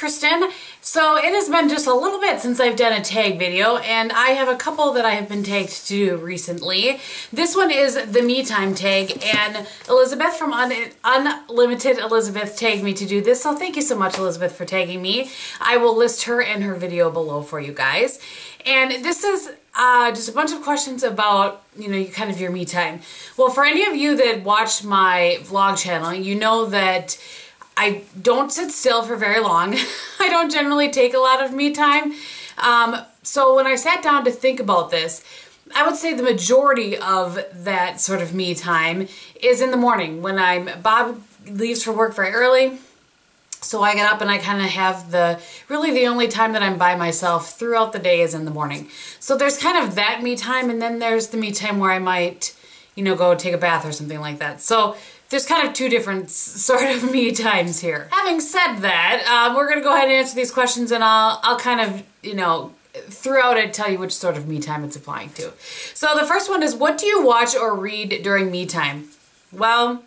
Kristin. So it has been just a little bit since I've done a tag video, and I have a couple that I have been tagged to do recently. This one is the me time tag, and Elizabeth from Unlimited Elizabeth tagged me to do this, so thank you so much, Elizabeth, for tagging me. I will list her and her video below for you guys. And this is just a bunch of questions about, you know, kind of your me time. Well, for any of you that watch my vlog channel, you know that I don't sit still for very long. I don't generally take a lot of me time. So when I sat down to think about this, I would say the majority of that sort of me time is in the morning when Bob leaves for work very early. So I get up and I kind of have really the only time that I'm by myself throughout the day is in the morning. So there's kind of that me time, and then there's the me time where I might, you know, go take a bath or something like that. So there's kind of two different sort of me times here. Having said that, we're going to go ahead and answer these questions, and I'll kind of, you know, throughout it tell you which sort of me time it's applying to. So the first one is, what do you watch or read during me time? Well,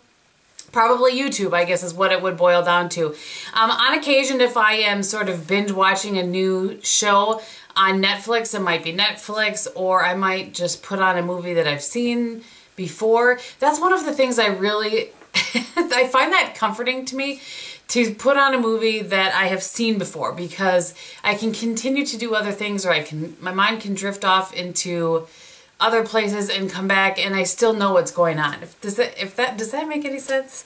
probably YouTube, I guess, is what it would boil down to. On occasion, if I am sort of binge watching a new show on Netflix, it might be Netflix, or I might just put on a movie that I've seen before. That's one of the things I really, I find that comforting to me, to put on a movie that I have seen before, because I can continue to do other things, or my mind can drift off into other places and come back, and I still know what's going on. Does that make any sense?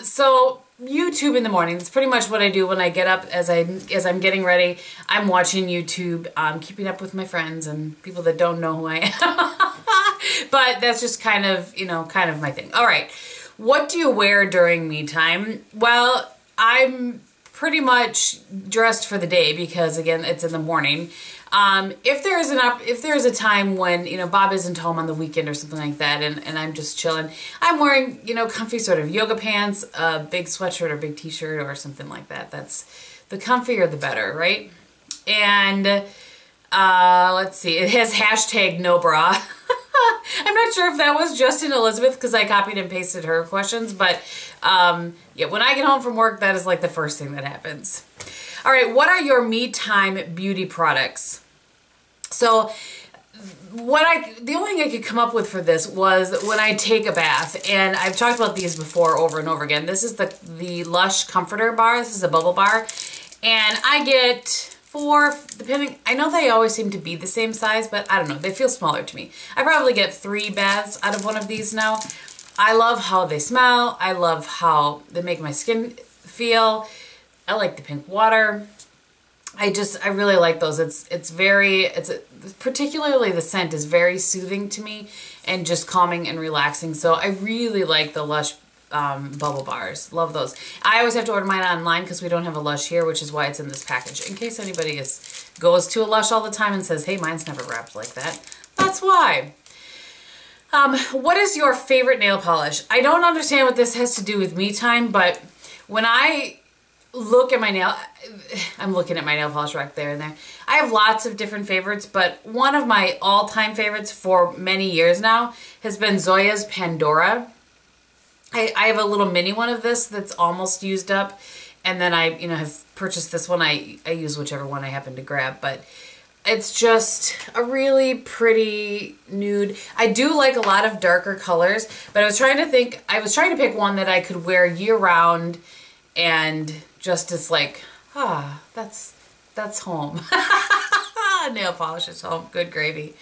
So YouTube in the morning, that's pretty much what I do when I get up. As I'm getting ready, I'm watching YouTube, keeping up with my friends and people that don't know who I am. But that's just kind of, you know, kind of my thing. All right, what do you wear during me time? Well, I'm pretty much dressed for the day because, again, it's in the morning. If there is a time when, you know, Bob isn't home on the weekend or something like that, and I'm just chilling, I'm wearing, you know, comfy sort of yoga pants, a big sweatshirt or big t-shirt or something like that. That's the comfier the better, right? And let's see, it has hashtag no bra. I'm not sure if that was just in Elizabeth because I copied and pasted her questions, but yeah, when I get home from work, that is like the first thing that happens. All right, what are your me time beauty products? So the only thing I could come up with for this was when I take a bath, and I've talked about these before over and over again. This is the Lush Comforter Bar. This is a bubble bar, and I get 4, depending, I know they always seem to be the same size, but I don't know, they feel smaller to me. I probably get 3 baths out of one of these now. I love how they smell. I love how they make my skin feel. I like the pink water. I really like those. Particularly the scent is very soothing to me and just calming and relaxing. So I really like the Lush bubble bars. Love those. I always have to order mine online because we don't have a Lush here, which is why it's in this package. In case anybody goes to a Lush all the time and says, hey, mine's never wrapped like that. That's why. What is your favorite nail polish? I don't understand what this has to do with me time, but when I look at my I'm looking at my nail polish rack there and there. I have lots of different favorites, but one of my all-time favorites for many years now has been Zoya's Pandora. I have a little mini one of this that's almost used up, and then I, you know, have purchased this one. I use whichever one I happen to grab, but it's just a really pretty nude. I do like a lot of darker colors, but I was trying to pick one that I could wear year-round, and just as like, that's home. Nail polish is home. Good gravy.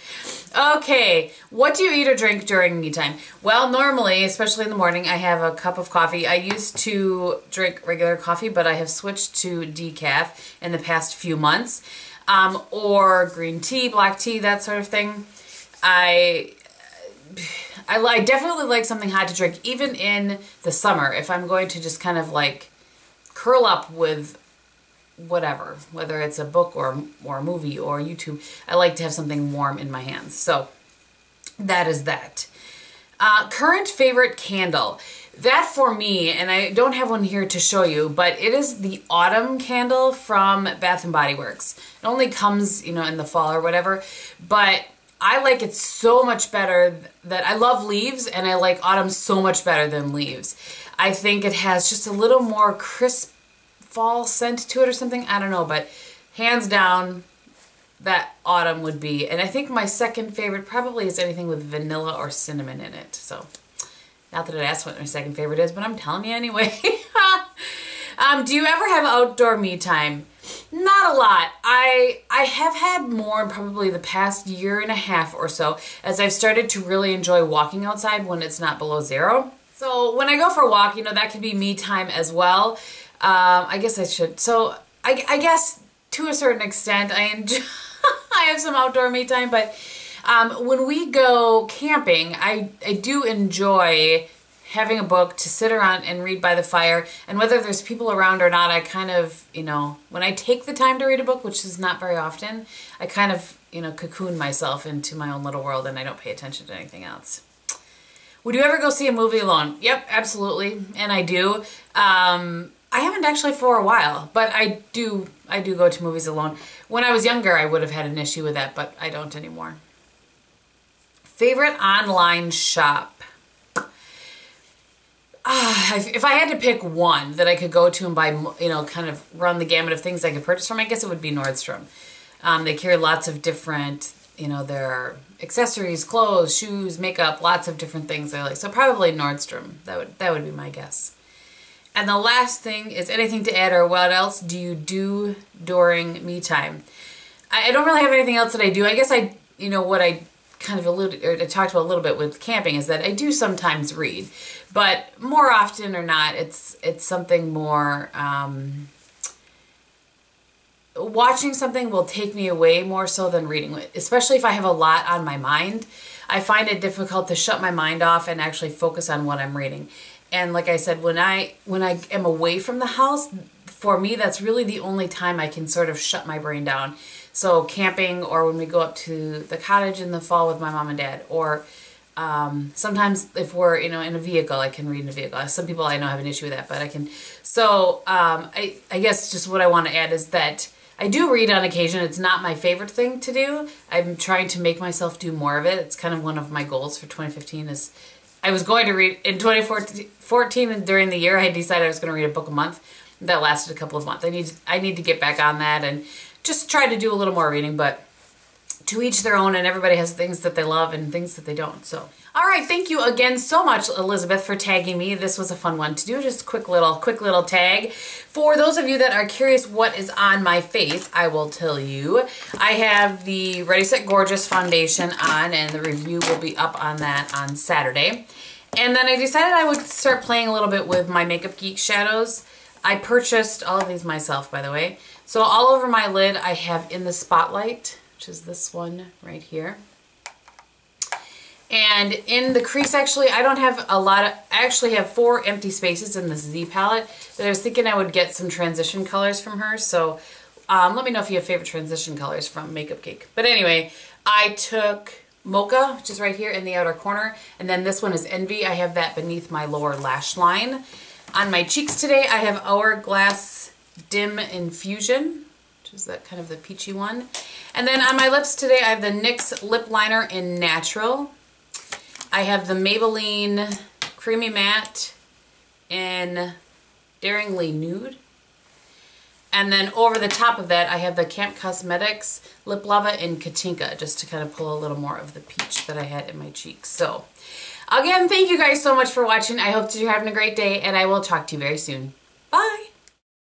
Okay, what do you eat or drink during me time? Well, normally, especially in the morning, I have a cup of coffee. I used to drink regular coffee, but I have switched to decaf in the past few months. Or green tea, black tea, that sort of thing. I definitely like something hot to drink, even in the summer, if I'm going to just kind of like curl up with whatever, whether it's a book or a movie or YouTube. I like to have something warm in my hands. So that is that. Current favorite candle. That for me, and I don't have one here to show you, but it is the autumn candle from Bath & Body Works. It only comes, you know, in the fall or whatever, but I like it so much better that I love leaves, and I like autumn so much better than leaves. I think it has just a little more crisp fall scent to it or something. I don't know, but hands down, that autumn would be. And I think my second favorite probably is anything with vanilla or cinnamon in it. So, not that it asks what my second favorite is, but I'm telling you anyway. Do you ever have outdoor me time? Not a lot. I have had more in probably the past year and a half or so, as I've started to really enjoy walking outside when it's not below 0. So when I go for a walk, you know, that could be me time as well. I guess I should. So I guess to a certain extent I enjoy I have some outdoor me time, but when we go camping, I do enjoy having a book to sit around and read by the fire, and whether there's people around or not, I kind of, you know, when I take the time to read a book, which is not very often, I kind of, you know, cocoon myself into my own little world and I don't pay attention to anything else. Would you ever go see a movie alone? Yep, absolutely, and I do. I haven't actually for a while, but I do go to movies alone. When I was younger, I would have had an issue with that, but I don't anymore. Favorite online shop? If I had to pick one that I could go to and buy, you know, kind of run the gamut of things I could purchase from, I guess it would be Nordstrom. They carry lots of different, you know, their accessories, clothes, shoes, makeup, lots of different things I like. So probably Nordstrom. That would be my guess. And the last thing is anything to add, or what else do you do during me time? I don't really have anything else that I do. I guess you know, what I kind of alluded, or I talked about a little bit with camping, is that I do sometimes read, but more often or not, it's something more, watching something will take me away more so than reading, especially if I have a lot on my mind. I find it difficult to shut my mind off and actually focus on what I'm reading. And like I said, when I am away from the house, for me, that's really the only time I can sort of shut my brain down. So camping, or when we go up to the cottage in the fall with my mom and dad, or sometimes if we're, you know, in a vehicle, I can read in a vehicle. Some people I know have an issue with that, but I can. So I guess just what I want to add is that I do read on occasion. It's not my favorite thing to do. I'm trying to make myself do more of it. It's kind of one of my goals for 2015 is I was going to read in 2014, and during the year I decided I was going to read a book a month. That lasted a couple of months. I need to get back on that and just try to do a little more reading, but to each their own, and everybody has things that they love and things that they don't. So, all right, thank you again so much, Elizabeth, for tagging me. This was a fun one to do, just a quick little tag. For those of you that are curious what is on my face, I will tell you. I have the Ready Set Gorgeous foundation on, and the review will be up on that on Saturday. And then I decided I would start playing a little bit with my Makeup Geek shadows. I purchased all of these myself, by the way. So all over my lid, I have In the Spotlight, which is this one right here. And in the crease, actually, I don't have a lot of, I actually have 4 empty spaces in this Z palette that I was thinking I would get some transition colors from her. So let me know if you have favorite transition colors from Makeup Geek. But anyway, I took Mocha, which is right here in the outer corner. And then this one is Envy. I have that beneath my lower lash line. On my cheeks today, I have Hourglass Dim Infusion, which is that kind of the peachy one. And then on my lips today, I have the NYX Lip Liner in Natural. I have the Maybelline Creamy Matte in Daringly Nude. And then over the top of that, I have the Camp Cosmetics Lip Lava in Katinka, just to kind of pull a little more of the peach that I had in my cheeks. So, again, thank you guys so much for watching. I hope that you're having a great day, and I will talk to you very soon.